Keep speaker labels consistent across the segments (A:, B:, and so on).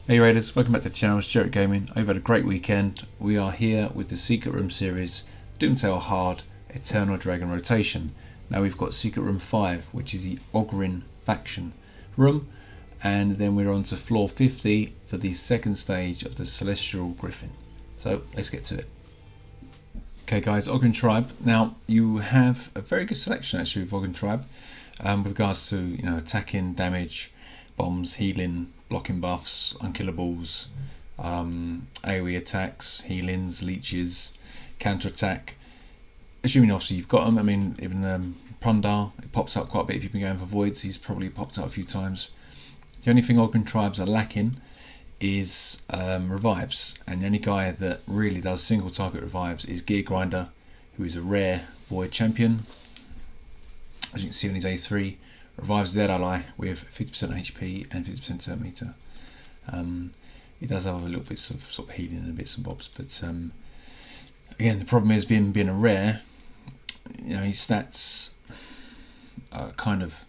A: Hey Raiders, welcome back to the channel, it's Jarrett Gaming. I've had a great weekend. We are here with the Secret Room series, Doomtail Hard, Eternal Dragon Rotation. Now we've got Secret Room 5, which is the Ogryn faction room, and then we're on to floor 50 for the second stage of the Celestial Griffin. So let's get to it. Okay guys, Ogryn Tribe. Now you have a very good selection actually with Ogryn Tribe, with regards to attacking, damage, bombs, healing, blocking buffs, unkillables, AoE attacks, healings, leeches, counter attack. Assuming obviously you've got them. I mean, even Prundar, it pops up quite a bit if you've been going for voids. He's probably popped up a few times. The only thing Ogryn Tribes are lacking is revives, and the only guy that really does single target revives is Gear Grinder, who is a rare void champion. As you can see on his A3, revives the dead ally with 50% HP and 50% turn meter. He does have a little bit of sort of healing and bits and bobs, but again, the problem is being a rare. His stats are kind of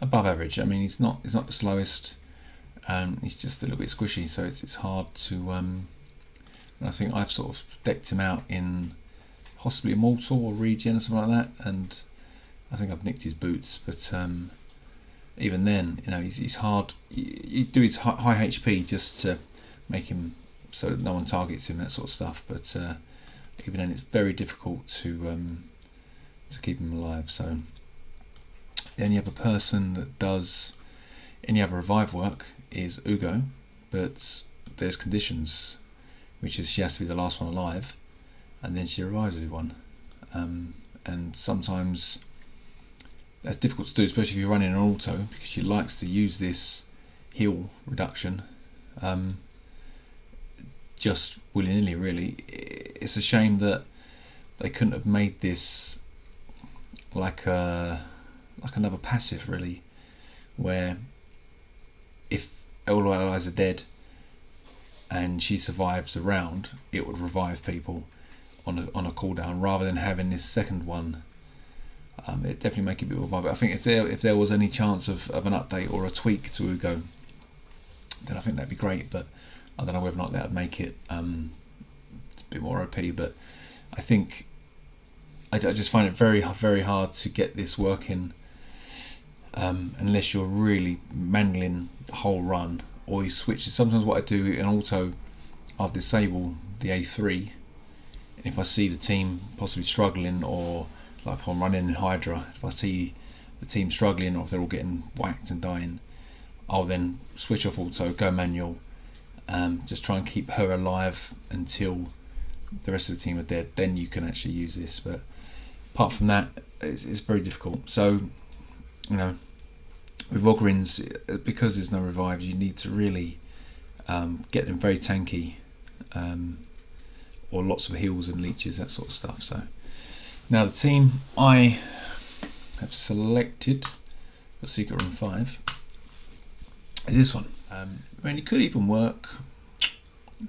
A: above average. I mean, he's not the slowest. He's just a little bit squishy, so it's hard to. I think I've sort of decked him out in possibly Immortal or Regen or something like that, and I think I've nicked his boots, but even then, he's hard. You do his high HP just to make him so that no one targets him, that sort of stuff. But even then, it's very difficult to keep him alive. So the only other person that does any other revive work is Ugo, but there's conditions, which is she has to be the last one alive, and then she revives everyone. And sometimes that's difficult to do, especially if you're running an auto, because she likes to use this heal reduction just willy-nilly. Really, it's a shame that they couldn't have made this like another passive, really, where if all allies are dead and she survives the round, it would revive people on a cooldown, rather than having this second one. It definitely make it a bit more viable. I think if there was any chance of an update or a tweak to Ugo, then I think that'd be great. But I don't know whether or not that would make it a bit more OP. But I think I just find it very, very hard to get this working unless you're really mangling the whole run, or you switch. Sometimes what I do in auto, I'll disable the A3, and if I see the team possibly struggling, or like if I'm running in Hydra, if I see the team struggling or if they're all getting whacked and dying, I'll then switch off auto, go manual, just try and keep her alive until the rest of the team are dead. Then you can actually use this, but apart from that, it's very difficult. So with Ogryns, because there's no revives, you need to really get them very tanky, or lots of heals and leeches, that sort of stuff. So now the team I have selected for Secret Room 5 is this one. I mean, it could even work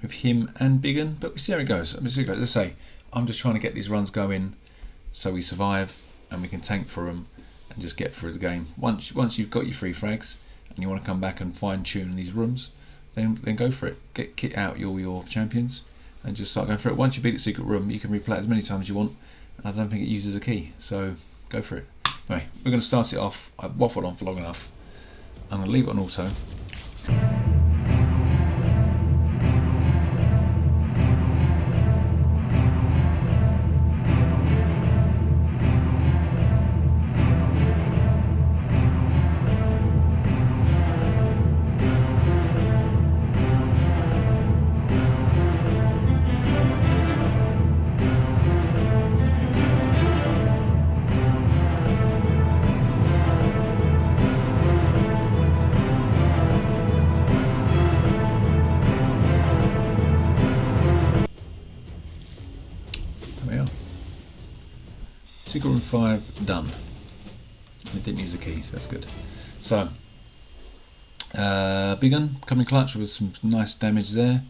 A: with him and Biggin, but we see how it goes. Let's say I'm just trying to get these runs going so we survive and we can tank for them and just get through the game. Once you've got your 3 frags and you want to come back and fine tune these rooms, then go for it. Kit out your champions and just start going for it. Once you beat the Secret Room, you can replay it as many times as you want. I don't think it uses a key, so go for it. Anyway, we're going to start it off. I've waffled on for long enough. I'm going to leave it on auto. Secret Room 5 done. It didn't use the key, so that's good. So Biggin coming clutch with some nice damage there.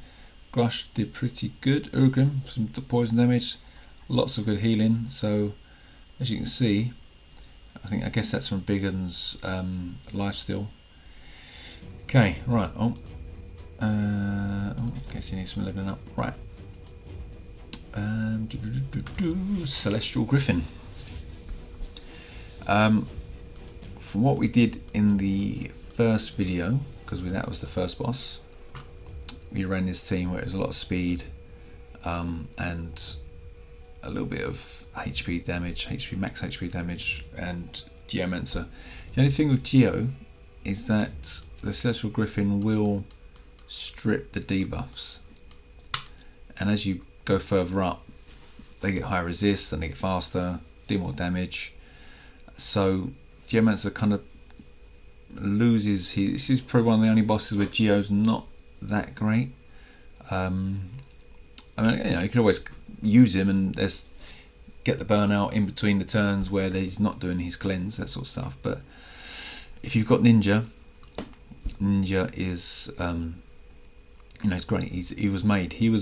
A: Grush did pretty good. Urgrim, some poison damage, lots of good healing. So as you can see, I guess that's from Biggin's lifesteal. Okay, right. Oh, Okay, so he needs some leveling up. Right. Celestial Griffin. From what we did in the first video, because that was the first boss, we ran this team where it was a lot of speed and a little bit of HP damage, max HP damage, and Geomancer. The only thing with Geo is that the Celestial Griffin will strip the debuffs, and as you go further up, they get higher resist and they get faster, do more damage. So Geomancer kind of loses. This is probably one of the only bosses where Geo's not that great. I mean, you can always use him and get the burnout in between the turns where he's not doing his cleanse, that sort of stuff. But if you've got Ninja is it's great. He was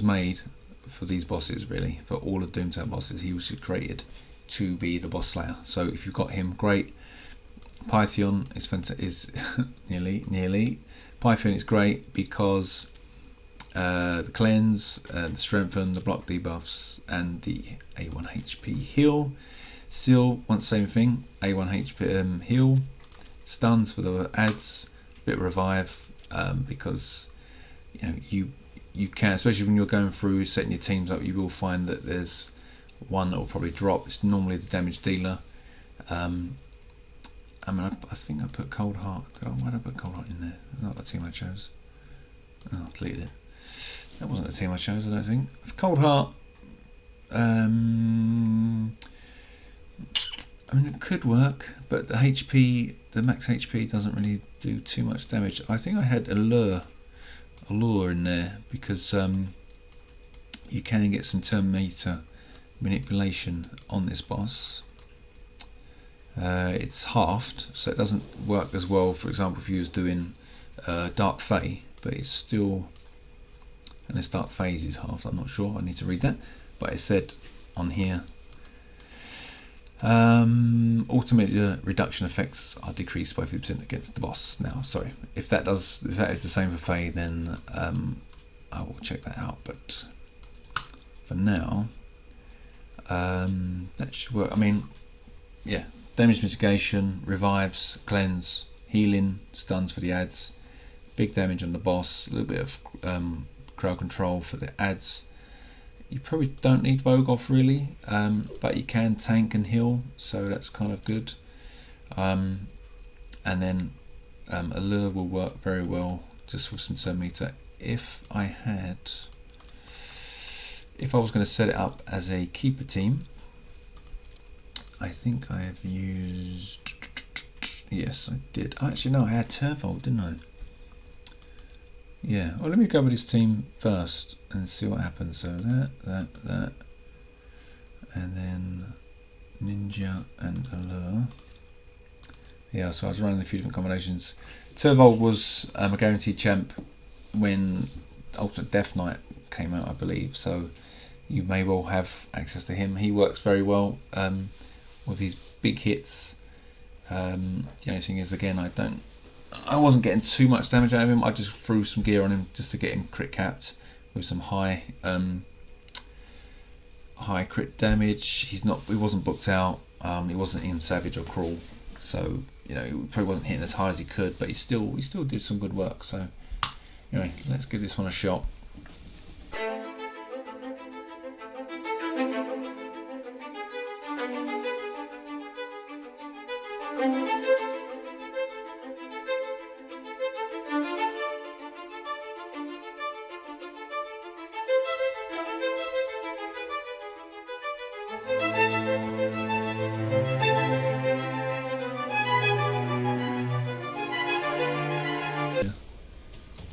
A: made for these bosses, really, for all of Doomtail bosses. He was created to be the boss slayer. So if you've got him, great. Python is nearly. Python is great because the cleanse, the strengthen, the block debuffs, and the A1 HP heal. Seal, once same thing. A1 HP heal, stuns for the adds, bit revive, because you can, especially when you're going through setting your teams up, you will find that there's one that will probably drop. It's normally the damage dealer. I think I put Cold Heart. Oh, why did I put Cold Heart in there? That's not the team I chose. Oh, I deleted it. That wasn't the team I chose, I don't think. Cold Heart. It could work, but the max HP doesn't really do too much damage. I think I had Allure in there because you can get some turn meter manipulation on this boss. It's halved, so it doesn't work as well, for example, if you was doing Dark Fae, but it's still, unless Dark Phase is halved, I'm not sure, I need to read that, but it said on here ultimate reduction effects are decreased by 50% against the boss. Now, sorry, if that is the same for Fae, then I will check that out, but for now that should work. I mean, yeah, damage mitigation, revives, cleanse, healing, stuns for the adds, big damage on the boss, a little bit of crowd control for the adds. You probably don't need Vogoth really, but you can tank and heal, so that's kind of good. And then Allure will work very well just with some turn meter. If I was going to set it up as a keeper team, I think I have used, yes I did, actually no, I had Turvold, didn't I? Yeah, well, let me go with this team first and see what happens. So that, and then Ninja and Allure. Yeah, so I was running a few different combinations. Turvold was a guaranteed champ when Ultimate Death Knight came out, I believe, so you may well have access to him. He works very well with his big hits. The only thing is, again, I wasn't getting too much damage out of him. I just threw some gear on him just to get him crit capped with some high crit damage. He wasn't booked out. He wasn't in Savage or Cruel, so he probably wasn't hitting as high as he could, but he still did some good work. So anyway, let's give this one a shot.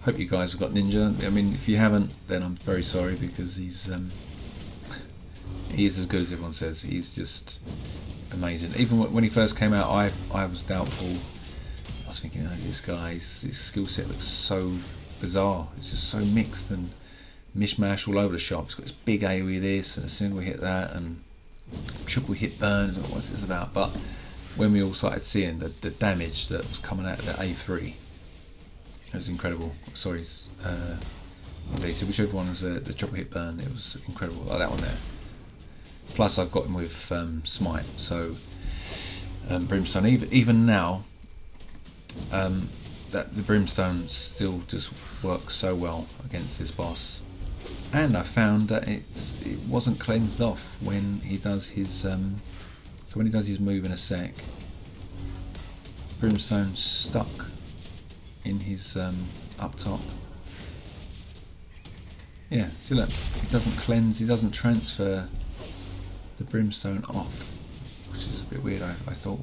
A: Hope you guys have got Ninja. I mean, if you haven't, then I'm very sorry, because he's he is as good as everyone says. He's just amazing. Even when he first came out, I was doubtful. I was thinking, oh, this guy's skill set looks so bizarre. It's just so mixed and mishmash all over the shop. He's got this big AoE this and a single hit that and triple hit burns. What's this about? But when we all started seeing the damage that was coming out of the A3, It was incredible. Sorry, whichever one was the triple hit burn, it was incredible. Like that one there. Plus, I've got him with smite, so brimstone. Even now, that the brimstone still just works so well against this boss. And I found that it wasn't cleansed off when he does his so when he does his move in a sec, brimstone stuck in his up top. Yeah, see look, he doesn't cleanse, he doesn't transfer the brimstone off, which is a bit weird. I thought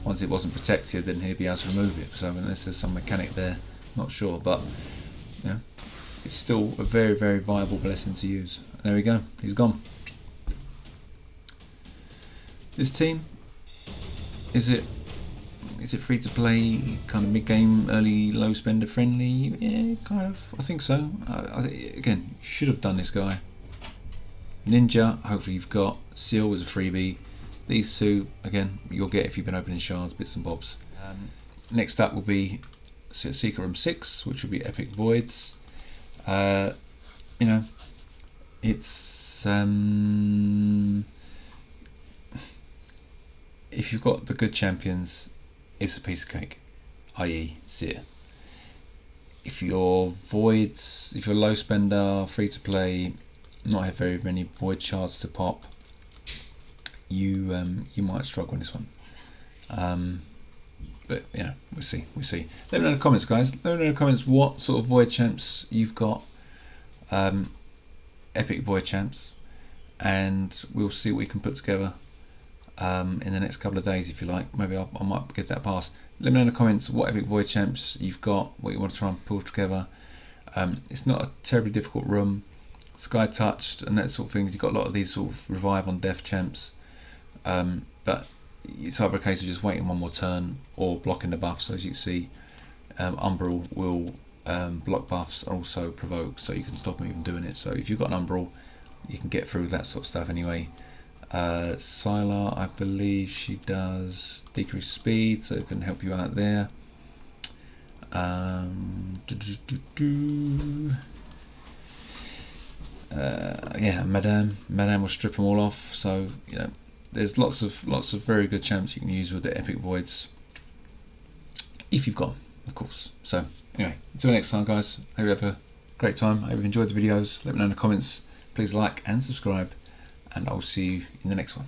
A: once it wasn't protected then he'd be able to remove it, so unless there's some mechanic there, not sure, but yeah, it's still a very, very viable blessing to use. There we go, he's gone. This team, is it free to play, kind of mid-game, early, low spender friendly? Yeah, kind of. I think so. Again, you should have done this guy. Ninja, hopefully you've got. Seal was a freebie. These two, again, you'll get if you've been opening shards, bits and bobs. Next up will be Secret Room 6, which will be Epic Voids. You know, it's if you've got the good champions, it's a piece of cake, i.e. Seer. If you're voids, if you're low spender, free to play, not have very many void shards to pop, you might struggle in this one. But yeah, we'll see. Let me know in the comments, guys. Let me know in the comments what sort of void champs you've got, epic void champs, and we'll see what we can put together in the next couple of days, if you like. Maybe I might get that pass. Let me know in the comments what epic void champs you've got, what you want to try and pull together. It's not a terribly difficult room. Sky touched and that sort of thing. You've got a lot of these sort of revive on death champs, but it's either a case of just waiting one more turn or blocking the buffs. So as you can see, Umbral will block buffs and also provoke, so you can stop them even doing it. So if you've got an Umbral, you can get through that sort of stuff anyway. Sylar, I believe she does decrease speed, so it can help you out there. Yeah, Madame will strip them all off. So you know, there's lots of very good champs you can use with the epic voids if you've got them, of course. So anyway, until next time, guys. Hope you have a great time. Hope you've enjoyed the videos. Let me know in the comments. Please like and subscribe, and I'll see you in the next one.